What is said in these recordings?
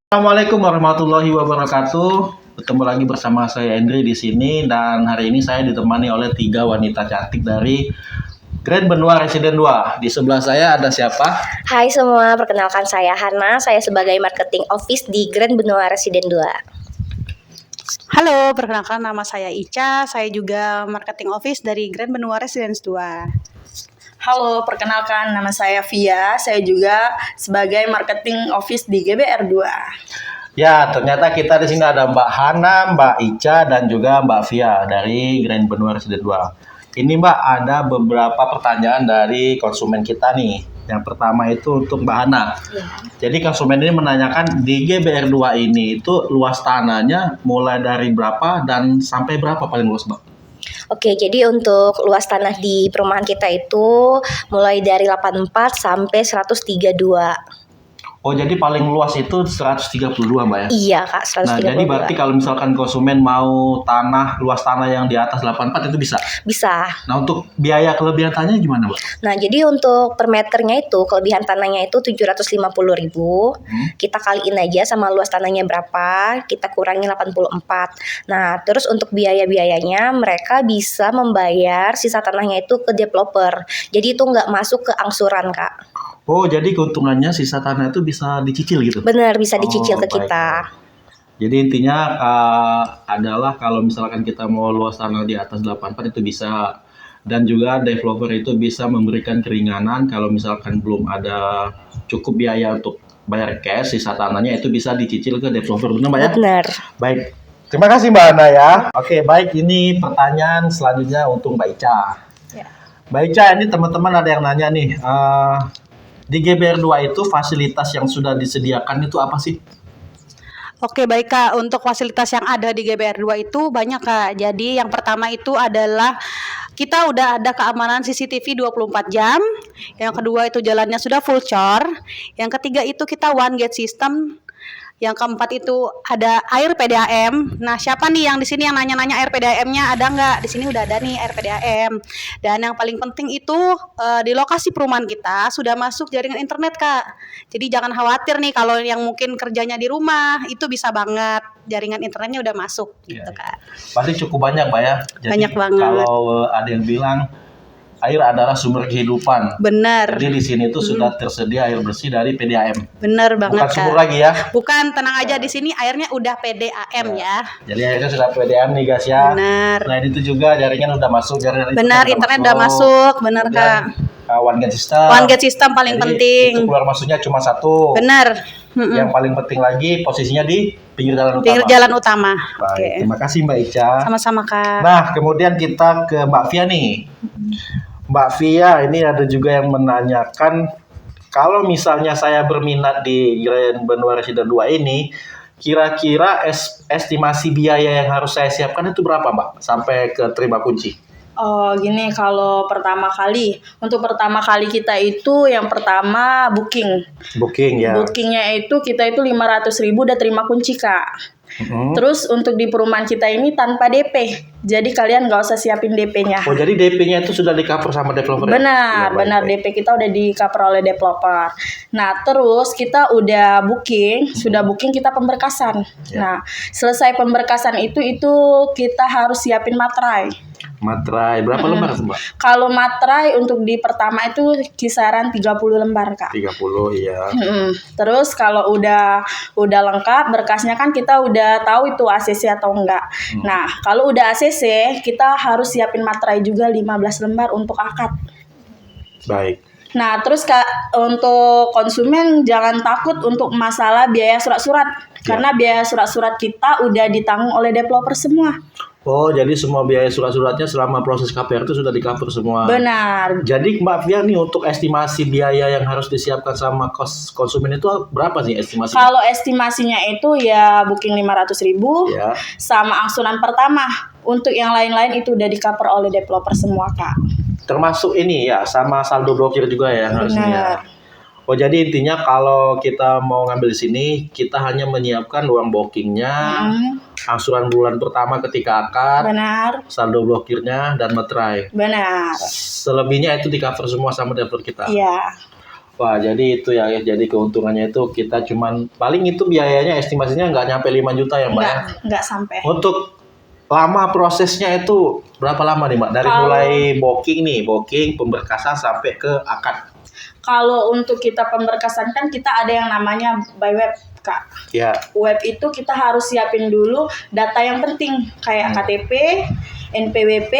Assalamualaikum warahmatullahi wabarakatuh. Bertemu lagi bersama saya Endri di sini dan hari ini saya ditemani oleh 3 wanita cantik dari Grand Benua Residen 2. Di sebelah saya ada siapa? Hai semua, perkenalkan saya Hana. Saya sebagai Marketing Office di Grand Benua Residen 2. Halo, perkenalkan nama saya Ica. Saya juga Marketing Office dari Grand Benua Residence 2. Halo, perkenalkan nama saya Via. Saya juga sebagai Marketing Office di GBR 2. Ya, ternyata kita di sini ada Mbak Hana, Mbak Ica, dan juga Mbak Via dari Grand Benua Residen 2. Ini Mbak, ada beberapa pertanyaan dari konsumen kita nih. Yang pertama itu untuk Mbak Hana. Jadi konsumen ini menanyakan di GBR 2 ini itu luas tanahnya mulai dari berapa dan sampai berapa paling luas, Mbak? Oke, jadi untuk luas tanah di perumahan kita itu mulai dari 84 sampai 132. Oh, jadi paling luas itu 132, Mbak ya? Iya, Kak, Nah, 132. jadi berarti kalau misalkan konsumen mau luas tanah yang di atas 84 itu bisa? Bisa. Nah, untuk biaya kelebihan tanahnya gimana, Mbak? Nah, jadi untuk per meternya itu kelebihan tanahnya itu 750.000. Kita kaliin aja sama luas tanahnya berapa, kita kurangi 84. Nah, terus untuk biaya-biayanya mereka bisa membayar sisa tanahnya itu ke developer. Jadi itu nggak masuk ke angsuran, Kak. Oh, jadi keuntungannya sisa tanah itu bisa dicicil gitu? Benar, bisa dicicil ke baik, kita. baik. Jadi intinya adalah kalau misalkan kita mau luas tanah di atas 84 itu bisa. Dan juga developer itu bisa memberikan keringanan kalau misalkan belum ada cukup biaya untuk bayar cash, sisa tanahnya itu bisa dicicil ke developer, benar Mbak ya? Benar. Baik, terima kasih Mbak Ana ya. Oke, baik, ini pertanyaan selanjutnya untuk Mbak Ica. Ya. Mbak Ica, ini teman-teman ada yang nanya nih, di GBR 2 itu fasilitas yang sudah disediakan itu apa sih? Oke, baik Kak. Untuk fasilitas yang ada di GBR 2 itu banyak Kak. Jadi yang pertama itu adalah kita udah ada keamanan CCTV 24 jam. Yang kedua itu jalannya sudah full cor. Yang ketiga itu kita one gate system. Yang keempat itu ada air PDAM. Nah, siapa nih yang di sini yang nanya-nanya air PDAM-nya ada nggak? Di sini udah ada nih air PDAM. Dan yang paling penting itu di lokasi perumahan kita sudah masuk jaringan internet, Kak. Jadi jangan khawatir nih kalau yang mungkin kerjanya di rumah itu bisa banget jaringan internetnya udah masuk gitu, Kak. Pasti cukup banyak Mbak ya. Jadi Banyak banget. kalau ada yang bilang air adalah sumber kehidupan. Bener. Jadi di sini tuh sudah tersedia air bersih dari PDAM. Bener banget, Bukan sumur Kak. lagi ya. Bukan, tenang aja di sini airnya udah PDAM ya. Jadi airnya sudah PDAM nih guys ya. Bener. Selain itu juga jaringan udah masuk, Benar, internet udah masuk, bener Kak. One gate system. One gate system paling Jadi, penting. Itu keluar masuknya cuma satu. Benar. Yang paling penting lagi posisinya di pinggir jalan utama. Pinggir jalan utama. Baik, Oke. terima kasih Mbak Ica. Sama-sama Kak. Nah, kemudian kita ke Mbak Via nih. Mbak Via, ini ada juga yang menanyakan, kalau misalnya saya berminat di Grand Benua Residen 2 ini, kira-kira estimasi biaya yang harus saya siapkan itu berapa Mbak? Sampai ke terima kunci. Oh, gini, kalau untuk pertama kali kita itu yang pertama booking. Booking ya. Bookingnya itu kita itu 500.000 udah terima kunci, Kak. Terus untuk di perumahan kita ini tanpa DP. Jadi kalian nggak usah siapin DP-nya. Oh, jadi DP-nya itu sudah di-cover sama developer ya? Benar, Ya, baik, benar. baik. DP kita udah di-cover oleh developer. Nah, terus kita udah sudah booking kita pemberkasan. Ya. Nah, selesai pemberkasan itu kita harus siapin materai. Materai, berapa lembar tuh Mbak? Kalau materai untuk di pertama itu kisaran 30 lembar, Kak. 30, iya. Terus kalau udah lengkap berkasnya kan kita udah tahu itu ACC atau enggak. Nah, kalau udah ACC kita harus siapin materai juga 15 lembar untuk akad. Baik. Nah, terus Kak, untuk konsumen jangan takut untuk masalah biaya surat-surat. Karena biaya surat-surat kita udah ditanggung oleh developer semua. Oh, jadi semua biaya surat-suratnya selama proses KPR itu sudah di-cover semua. Benar. Jadi Mbak Via nih, untuk estimasi biaya yang harus disiapkan sama konsumen itu berapa sih estimasi? Kalau estimasinya itu ya booking 500.000 Ya. sama angsuran pertama. Untuk yang lain-lain itu udah di-cover oleh developer semua, Kak. Termasuk ini ya, sama saldo blokir juga ya harusnya. Benar. Oh, jadi intinya kalau kita mau ngambil di sini, kita hanya menyiapkan uang bookingnya, angsuran bulan pertama ketika akad, Benar. saldo blokirnya, dan materai. Benar. Selebihnya itu di cover semua sama developer kita. Iya. Wah, jadi itu ya, jadi keuntungannya itu kita cuman paling itu biayanya estimasinya nggak nyampe 5 juta ya Mbak ya. Enggak sampai. Untuk lama prosesnya itu berapa lama nih Mbak? Dari Kalau- mulai booking, pemberkasan sampai ke akad. Kalau untuk kita pemberkasan kan kita ada yang namanya by web, Kak. Ya, Web itu kita harus siapin dulu data yang penting kayak KTP, NPWP,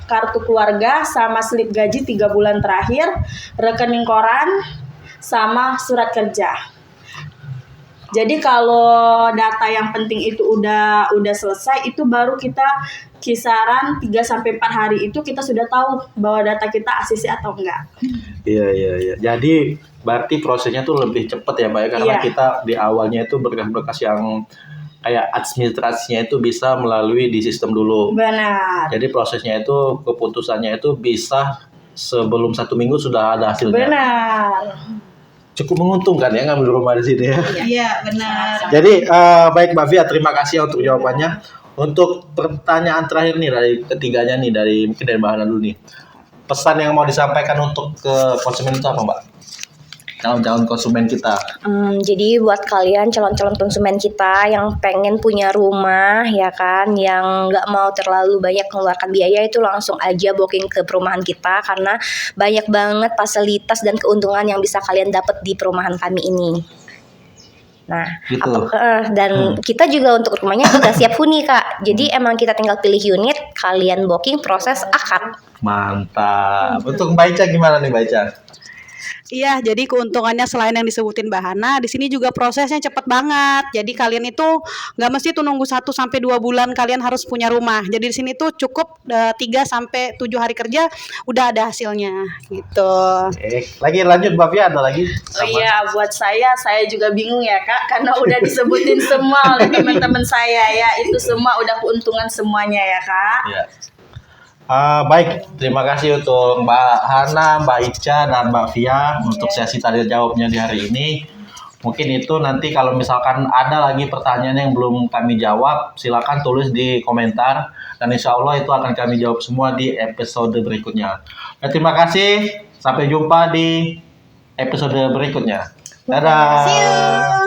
kartu keluarga, sama slip gaji 3 bulan terakhir, rekening koran, sama surat kerja. Jadi kalau data yang penting itu udah selesai, itu baru kita kisaran 3-4 hari itu kita sudah tahu bahwa data kita ACC atau enggak. iya. Jadi berarti prosesnya tuh lebih cepat ya Mbak ya, karena Iya. kita di awalnya itu berkas-berkas yang kayak administrasinya itu bisa melalui di sistem dulu. Benar. Jadi prosesnya itu keputusannya itu bisa sebelum 1 minggu sudah ada hasilnya. Benar. Cukup menguntungkan ya ngambil rumah di sini ya. Iya, benar. Jadi baik Mbak Via, terima kasih untuk jawabannya. Untuk pertanyaan terakhir nih dari ketiganya nih, mungkin dari Mbak Hana dulu nih. Pesan yang mau disampaikan untuk ke konsumen itu apa Mbak? Calon-calon konsumen kita. Jadi buat kalian calon-calon konsumen kita yang pengen punya rumah ya kan, yang nggak mau terlalu banyak mengeluarkan biaya, itu langsung aja booking ke perumahan kita karena banyak banget fasilitas dan keuntungan yang bisa kalian dapat di perumahan kami ini. Nah, Gitu. dan kita juga untuk rumahnya sudah siap huni Kak. Jadi emang kita tinggal pilih unit, kalian booking, proses akad. Mantap. Untuk Mbak Ica gimana nih Mbak Ica? Iya, jadi keuntungannya selain yang disebutin Mbak Hana, di sini juga prosesnya cepet banget. Jadi kalian itu nggak mesti tuh nunggu 1-2 bulan kalian harus punya rumah. Jadi di sini tuh cukup 3-7 hari kerja udah ada hasilnya gitu. Lagi lanjut Mbak Via, ada lagi? Oh iya, buat saya juga bingung ya Kak, karena udah disebutin semua oleh teman-teman saya ya. Itu semua udah keuntungan semuanya ya Kak. Ya. Baik, terima kasih untuk Mbak Hana, Mbak Ica, dan Mbak Via untuk sesi tanya jawabnya di hari ini. Mungkin itu nanti kalau misalkan ada lagi pertanyaan yang belum kami jawab, silakan tulis di komentar. Dan insya Allah itu akan kami jawab semua di episode berikutnya. Terima kasih, sampai jumpa di episode berikutnya. Dadah. See you.